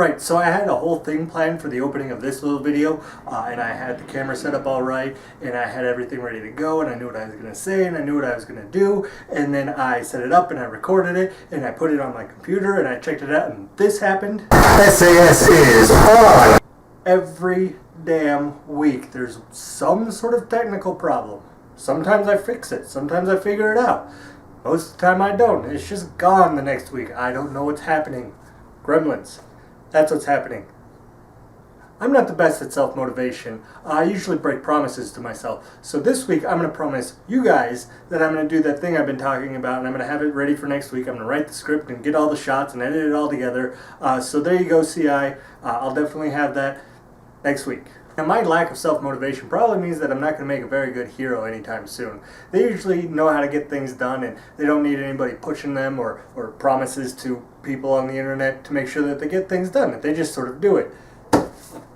Right, so I had a whole thing planned for the opening of this little video, and I had the camera set up all right, and I had everything ready to go, and I knew what I was going to say, and I knew what I was going to do, and then I set it up, and I recorded it, and I put it on my computer, and I checked it out, and this happened. SAS is on! Every damn week, there's some sort of technical problem. Sometimes I fix it, sometimes I figure it out. Most of the time I don't. It's just gone the next week. I don't know what's happening. Gremlins. That's what's happening. I'm not the best at self-motivation. I usually break promises to myself. So this week I'm going to promise you guys that I'm going to do that thing I've been talking about, and I'm going to have it ready for next week. I'm going to write the script and get all the shots and edit it all together. So there you go, CI. I'll definitely have that next week. Now, my lack of self-motivation probably means that I'm not going to make a very good hero anytime soon. They usually know how to get things done, and they don't need anybody pushing them or promises to people on the internet to make sure that they get things done. That they just sort of do it.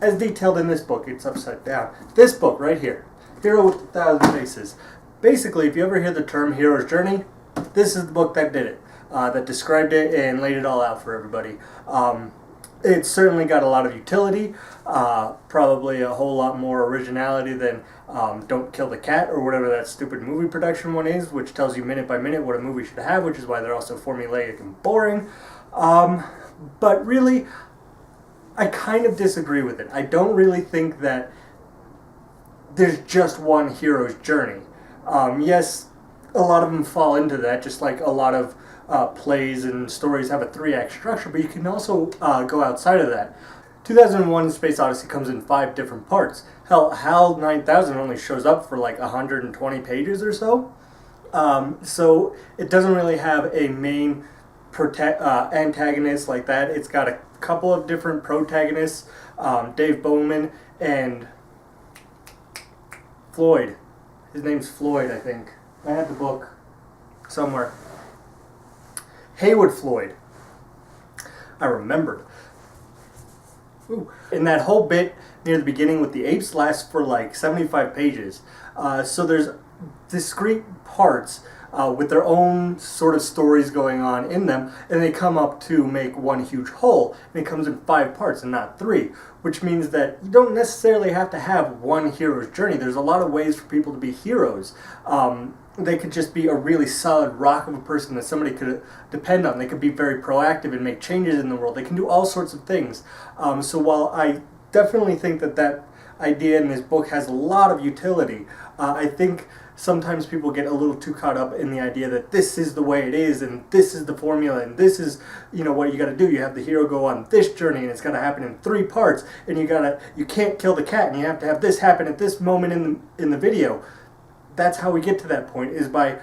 As detailed in this book, it's upside down. This book right here, Hero with 1,000 Faces. Basically, if you ever hear the term hero's journey, this is the book that did it, that described it and laid it all out for everybody. It's certainly got a lot of utility, probably a whole lot more originality than Don't Kill the Cat or whatever that stupid movie production one is, which tells you minute by minute what a movie should have, which is why they're also formulaic and boring. But really, I kind of disagree with it. I don't really think that there's just one hero's journey. Yes, a lot of them fall into that, just like a lot of plays and stories have a 3-act structure, but you can also go outside of that. 2001 Space Odyssey comes in 5 different parts. Hell, HAL 9000 only shows up for like 120 pages or so. So it doesn't really have a main antagonist like that. It's got a couple of different protagonists, Dave Bowman and Floyd. His name's Floyd, I think. I had the book somewhere. Haywood Floyd. I remembered. Ooh. And that whole bit near the beginning with the apes lasts for like 75 pages. So there's discrete parts with their own sort of stories going on in them, and they come up to make one huge whole, and it comes in 5 parts and not 3, which means that you don't necessarily have to have one hero's journey. There's a lot of ways for people to be heroes. They could just be a really solid rock of a person that somebody could depend on. They could be very proactive and make changes in the world. They can do all sorts of things. So while I definitely think that that idea in this book has a lot of utility, I think sometimes people get a little too caught up in the idea that this is the way it is, and this is the formula, and this is, you know, what you got to do. You have the hero go on this journey, and it's got to happen in 3 parts, and you can't kill the cat, and you have to have this happen at this moment in the video. That's how we get to that point, is by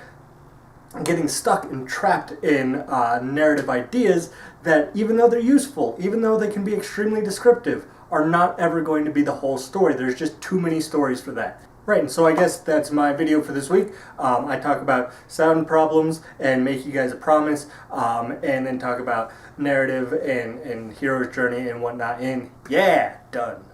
getting stuck and trapped in narrative ideas that, even though they're useful, even though they can be extremely descriptive, are not ever going to be the whole story. There's just too many stories for that. Right, and so I guess that's my video for this week. I talk about sound problems and make you guys a promise, and then talk about narrative and hero's journey and whatnot, and yeah, done.